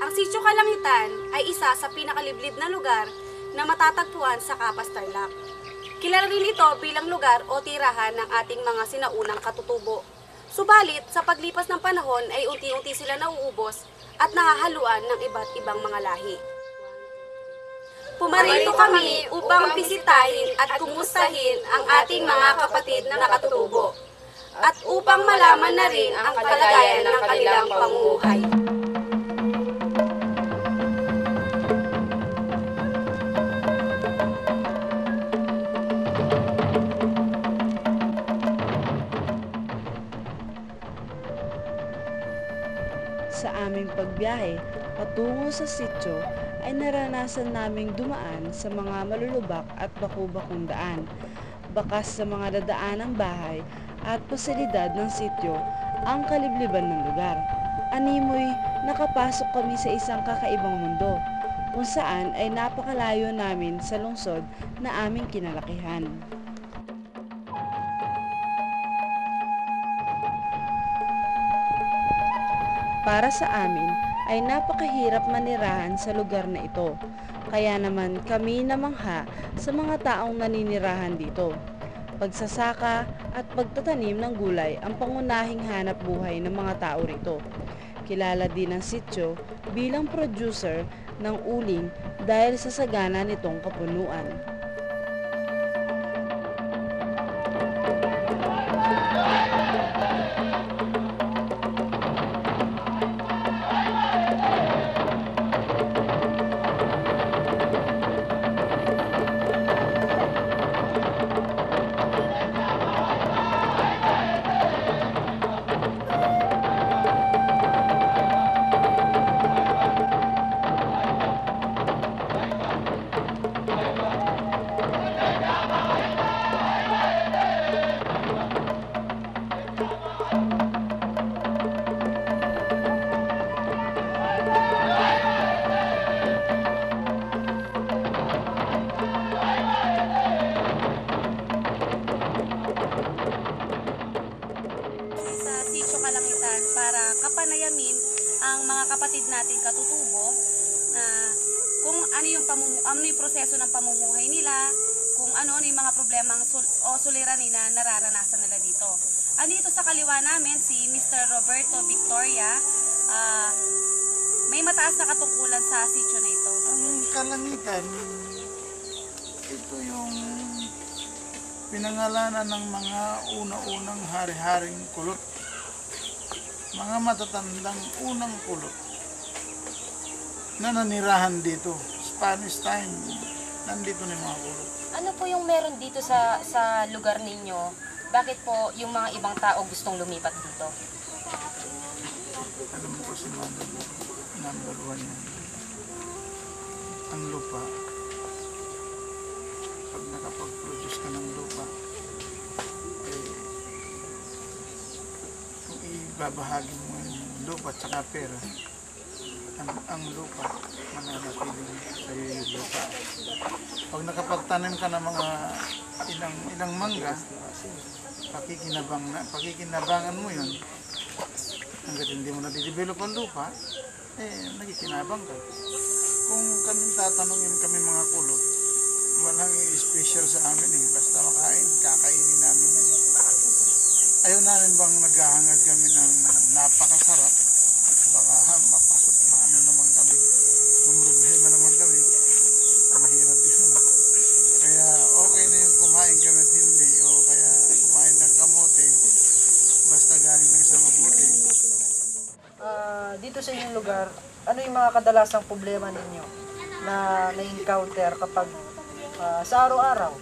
Ang Sitio Kalangitan ay isa sa pinakaliblib na lugar na matatagpuan sa Capas, Tarlac. Kilala rin ito bilang lugar o tirahan ng ating mga sinaunang katutubo. Subalit, sa paglipas ng panahon ay unti-unti sila nauubos at nahahaluan ng iba't ibang mga lahi. Pumarito kami upang bisitahin at kumustahin ang ating mga kapatid na katutubo at upang malaman na rin ang kalagayan ng kanilang pamumuhay. Sa aming pagbiyahe patungo sa sitio ay naranasan naming dumaan sa mga malulubak at baku-bakong daan, bakas sa mga dadaanang bahay at pasilidad ng sitio ang kalibliban ng lugar. Animoy nakapasok kami sa isang kakaibang mundo kung saan ay napakalayo namin sa lungsod na aming kinalakihan. Para sa amin ay napakahirap manirahan sa lugar na ito. Kaya naman kami namangha sa mga taong naninirahan dito. Pagsasaka at pagtatanim ng gulay ang pangunahing hanap buhay ng mga tao rito. Kilala din ang sitio bilang producer ng uling dahil sa sagana nitong kapunuan. Para kapanayamin ang mga kapatid natin katutubo na kung ano yung proseso ng pamumuhay nila, kung ano yung mga problemang suliranin na nararanasan nila dito. Andito sa kaliwa namin si Mr. Roberto Victoria, may mataas na katungkulan sa sitio na ito. Ang Kalangitan, ito yung pinangalanan ng mga una-unang hari-haring kulot. Mga matatandang unang kulot na nanirahan dito. Spanish time, nandito na yung mga kulot. Ano po yung meron dito sa lugar ninyo? Bakit po yung mga ibang tao gustong lumipat dito? Alam mo kasi number one yan. Ang lupa, pag nakapag-produce ka ng lupa, babahagi mo yung lupa at saka pera. Ang lupa, mananatiling sa iyo yung lupa. Pag nakapagtanim ka ng mga ilang mangga, pakikinabangan mo yun. Hanggat hindi mo nadidevelop ang lupa, nakikinabang ka. Kung tatanungin kami mga kulot, walang special sa amin eh. Basta makain, kakainin namin yan. Ayaw namin bang naghahangad kami ng napakasarap, baka mapasok maano naman kami, mamrughay naman kami, mahirap yun. Kaya okay na yung kumain kami at hindi, o kaya kumain ng kamote, basta galing lang sa mabuti. Dito sa inyong lugar, ano yung mga kadalasang problema ninyo na na-encounter kapag sa araw-araw?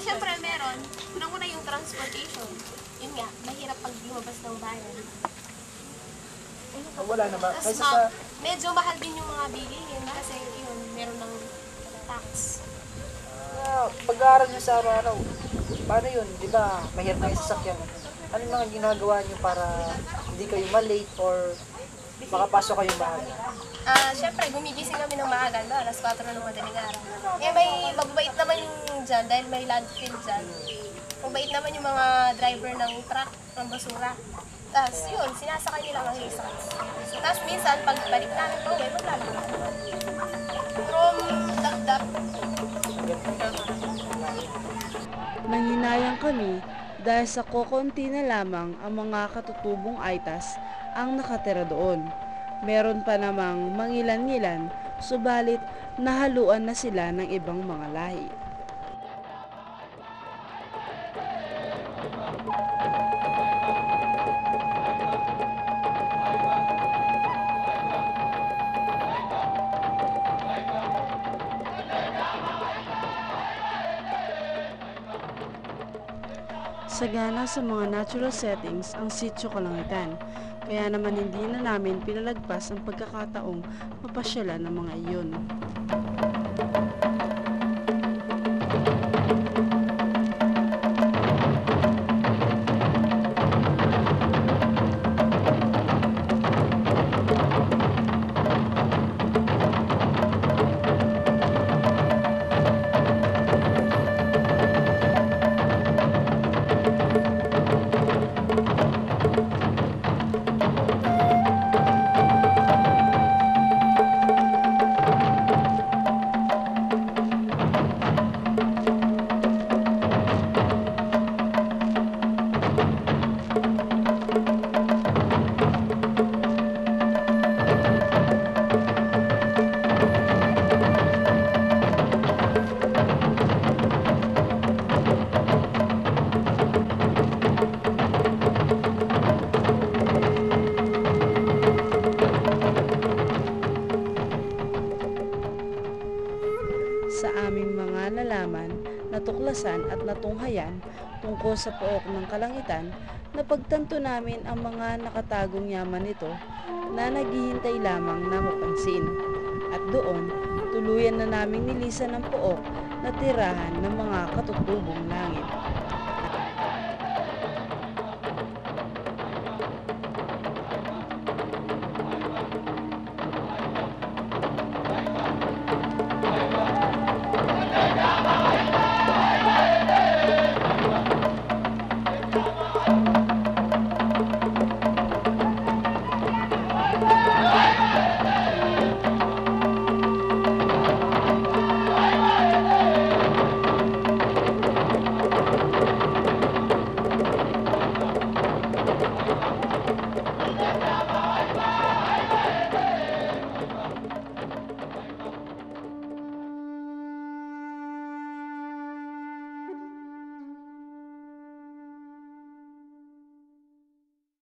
Siyempre meron. Unang-una yung transportation. Yun nga, mahirap pag lumabas ng bayan. Wala na ba? Tapos, Kaysa medyo mahal din yung mga bilihin kasi yun, meron ng tax. pag-aaral nyo sa araw-araw, paano yun? Di ba, mahirap kayo sasakyan. Ano yung mga ginagawa nyo para hindi kayo malate or makapasok kayong maaga? Siyempre, gumigising kami ng maaga, no? Alas 4 ng madaling araw. May mababait naman yung dyan dahil may landfill dyan. Mabait naman yung mga driver ng truck, ng basura. Tapos yun, sinasakay nila ang isakay. Tapos minsan, pag balik namin pa uwi, maglalakad. From Dagdag, Nanghinayang kami dahil sa kokonti na lamang ang mga katutubong Aitas ang nakatira doon. Meron pa namang mangilan-ngilan, subalit nahaluan na sila ng ibang mga lahi. Sagana sa mga natural settings ang Sitio Kalangitan, kaya naman hindi na namin pinalagpas ang pagkakataong mapasyalan ng mga iyon. Sa aming mga nalaman, natuklasan at natunghayan tungkol sa pook ng Kalangitan, napagtanto namin ang mga nakatagong yaman nito na naghihintay lamang na mapansin. At doon, tuluyan na naming nilisan ng pook na tirahan ng mga katutubong langit.